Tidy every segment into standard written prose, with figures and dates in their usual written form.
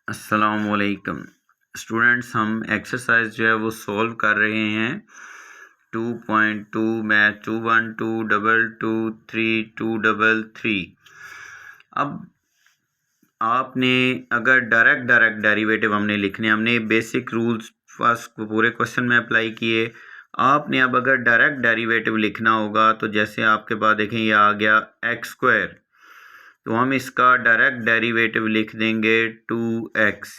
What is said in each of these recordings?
अस्सलामुअलैकुम स्टूडेंट्स, हम एक्सरसाइज जो है वो सॉल्व कर रहे हैं 2.2 मैथ 212223233। अब आपने अगर डायरेक्ट डेरिवेटिव हमने लिखने, हमने बेसिक रूल्स फर्स्ट पूरे क्वेश्चन में अप्लाई किए। आपने अब अगर डायरेक्ट डेरिवेटिव लिखना होगा तो जैसे आपके पास देखें ये आ गया एक्स स्क्वायर, तो हम इसका डायरेक्ट डेरिवेटिव लिख देंगे 2x।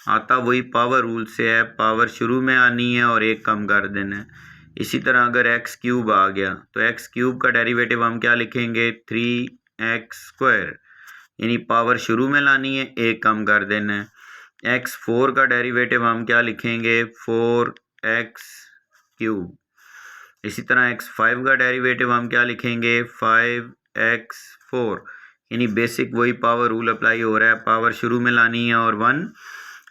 आता वही पावर रूल से है, पावर शुरू में आनी है और एक कम कर देना है। इसी तरह अगर एक्स क्यूब आ गया तो एक्स क्यूब का डेरिवेटिव हम क्या लिखेंगे 3x², यानी पावर शुरू में लानी है, एक कम कर देना है। x4 का डेरिवेटिव हम क्या लिखेंगे 4x³। इसी तरह x5 का डेरिवेटिव हम क्या लिखेंगे 5x4, यानी बेसिक वही पावर रूल अप्लाई हो रहा है, पावर शुरू में लानी है और 1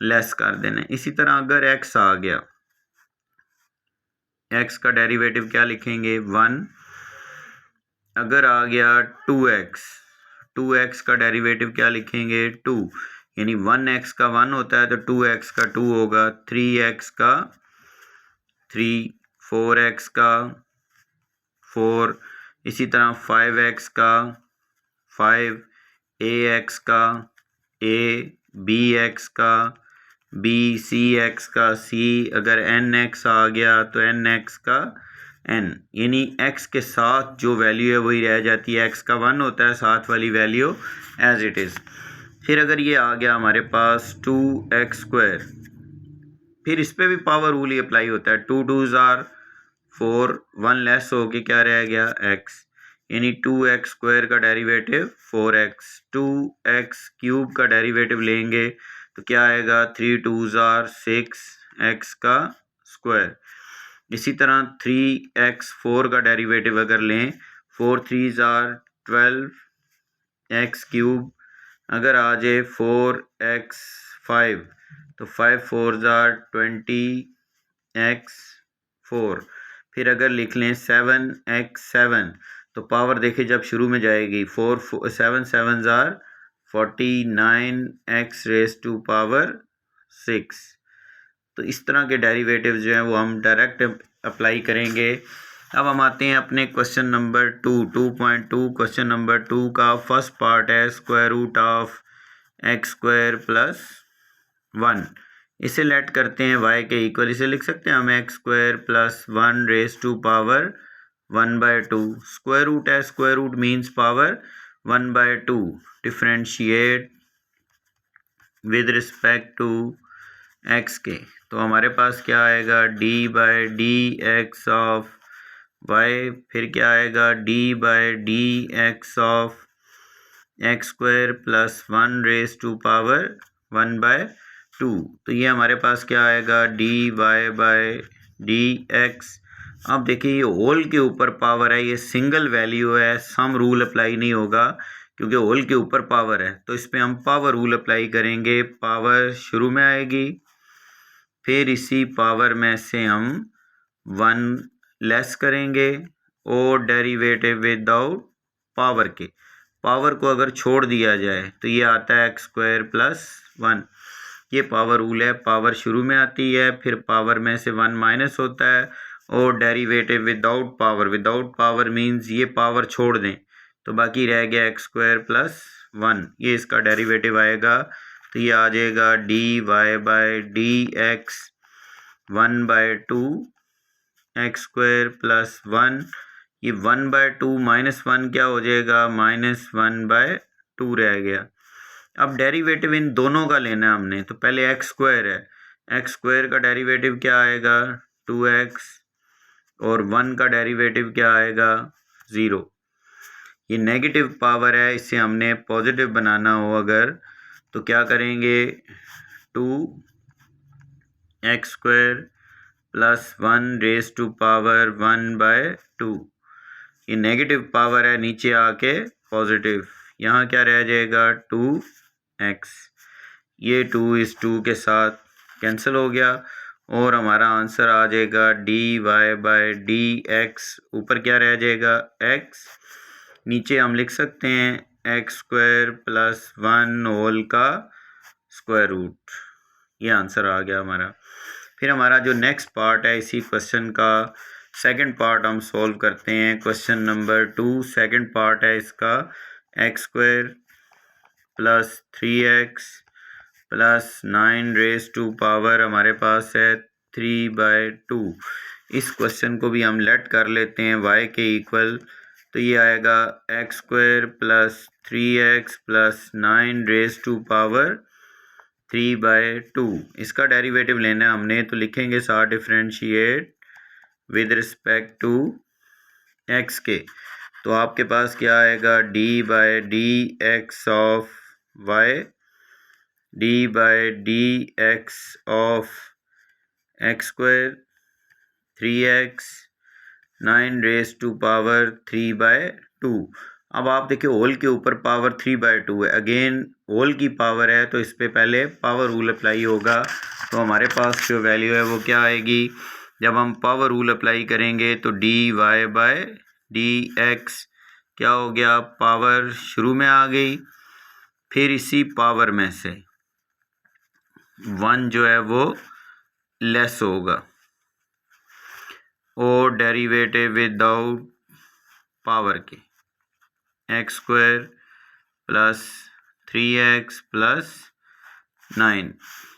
लेस कर देना है। इसी तरह अगर x आ गया, x का डेरिवेटिव क्या लिखेंगे 1। अगर आ गया 2x का डेरिवेटिव क्या लिखेंगे 2, यानी 1x का 1 होता है तो 2x का 2 होगा, 3x का 3, 4x का 4, इसी तरह 5x का 5, ax का a, bx का b, cx का c, अगर nx आ गया तो nx का n, यानी x के साथ जो वैल्यू है वही रह जाती है। x का 1 होता है, साथ वाली वैल्यू एज इट इज़। फिर अगर ये आ गया हमारे पास 2x², फिर इस पर भी पावर रूल ही अप्लाई होता है। 2 2s are 4, 1 लेस हो के क्या रह गया x, यानी 2x² का डेरिवेटिव 4x। 2x³ का डेरिवेटिव लेंगे तो क्या आएगा 3 2s are 6 x का स्क्वायर। इसी तरह 3x4 का डेरिवेटिव अगर लें 4 3s are 12 x³, अगर आ जाए 4x5 तो 5 4s are 20 x4। फिर अगर लिख लें 7x7 तो पावर देखे जब शुरू में जाएगी 4 7 7s are 49 x⁻⁶। तो इस तरह के डेरिवेटिव जो हैं वो हम डायरेक्ट अप्लाई करेंगे। अब हम आते हैं अपने क्वेश्चन नंबर 2.2। क्वेश्चन नंबर 2 का फर्स्ट पार्ट है स्क्वायर रूट ऑफ x² + 1। इसे लेट करते हैं y के इक्वल, इसे लिख सकते हैं हम x² + 1 1/2। स्क्वायर रूट है, square root means power 1/2। Differentiate with respect to x के, तो हमारे पास क्या आएगा d/dx ऑफ y, फिर क्या आएगा d/dx ऑफ x² + 1/2। तो ये हमारे पास क्या आएगा dy/dx। अब देखिए ये होल के ऊपर पावर है, ये सिंगल वैल्यू है, सम रूल अप्लाई नहीं होगा क्योंकि होल के ऊपर पावर है। तो इस पे हम पावर रूल अप्लाई करेंगे, पावर शुरू में आएगी, फिर इसी पावर में से हम 1 लेस करेंगे और डेरिवेटिव विदाउट पावर के, पावर को अगर छोड़ दिया जाए तो ये आता है x² + 1। ये पावर रूल है, पावर शुरू में आती है, फिर पावर में से 1 माइनस होता है और डेरिवेटिव विदाउट पावर मीन्स ये पावर छोड़ दें तो बाकी रह गया x² + 1। ये इसका डेरिवेटिव आएगा, तो ये आ जाएगा dy/dx 1/2 x² + 1। ये 1/2 - 1 क्या हो जाएगा -1/2 रह गया। अब डेरिवेटिव इन दोनों का लेना है हमने, तो पहले x² है, x² का डेरिवेटिव क्या आएगा 2x और 1 का डेरिवेटिव क्या आएगा 0। ये नेगेटिव पावर है, इसे हमने पॉजिटिव बनाना हो अगर तो क्या करेंगे 2x² + 1/1/2। ये नेगेटिव पावर है, नीचे आके पॉजिटिव, यहाँ क्या रह जाएगा 2x। ये 2 इस 2 के साथ कैंसिल हो गया और हमारा आंसर आ जाएगा dy/dx। ऊपर क्या रह जाएगा x, नीचे हम लिख सकते हैं x² + 1 होल का स्क्वायर रूट। ये आंसर आ गया हमारा। फिर हमारा जो नेक्स्ट पार्ट है इसी क्वेश्चन का सेकंड पार्ट हम सॉल्व करते हैं। क्वेश्चन नंबर 2 सेकंड पार्ट है इसका। X square plus 3x plus 9 raise to power हमारे पास है 3/2। इस क्वेश्चन को भी हम लेट कर लेते हैं y के इक्वल। तो ये आएगा X square plus 3x plus 9 raise to power 3/2। इसका डेरिवेटिव लेना है हमने, तो लिखेंगे साथ differentiate with respect to x के। तो आपके पास क्या आएगा d/dx of y d/dx of X square 3x 9 raise to power 3/2। अब आप देखिए होल के ऊपर पावर 3/2 है, अगेन होल की पावर है तो इस पे पहले पावर रूल अप्लाई होगा। तो हमारे पास जो वैल्यू है वो क्या आएगी, जब हम पावर रूल अप्लाई करेंगे तो dy/dx क्या हो गया, पावर शुरू में आ गई, फिर इसी पावर में से 1 जो है वो लेस होगा और डेरिवेटिव विदाउट पावर के x square plus 3x plus 9।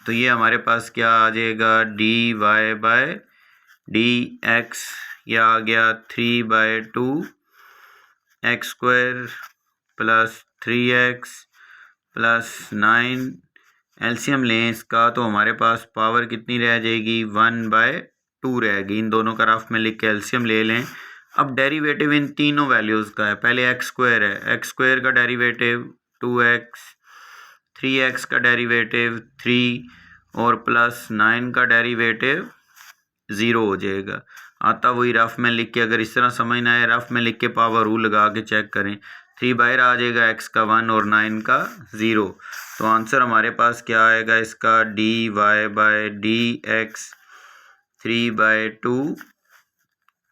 तो ये हमारे पास क्या आ जाएगा dy/dx, यह आ गया 3/2 x square plus 3x plus 9। LCM लें इसका तो हमारे पास पावर कितनी रह जाएगी 1/2 रहेगी। इन दोनों का रफ में लिख के एलसीएम ले लें। अब डेरिवेटिव इन तीनों वैल्यूज़ का है। पहले एक्स स्क्वायर है, एक्स स्क्वायर का डेरिवेटिव 2x, 3x का डेरिवेटिव 3 और प्लस 9 का डेरिवेटिव 0 हो जाएगा। आता वही रफ में लिख के, अगर इस तरह समझ ना आए रफ में लिख के पावर रूल लगा के चेक करें। 3 बाहर आ जाएगा, x का 1 और 9 का 0। तो आंसर हमारे पास क्या आएगा इसका dy/dx 3/2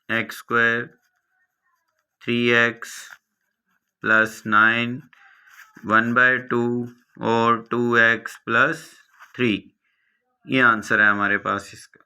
x square 3x plus 9 1/2 और 2x प्लस 3। ये आंसर है हमारे पास इसका।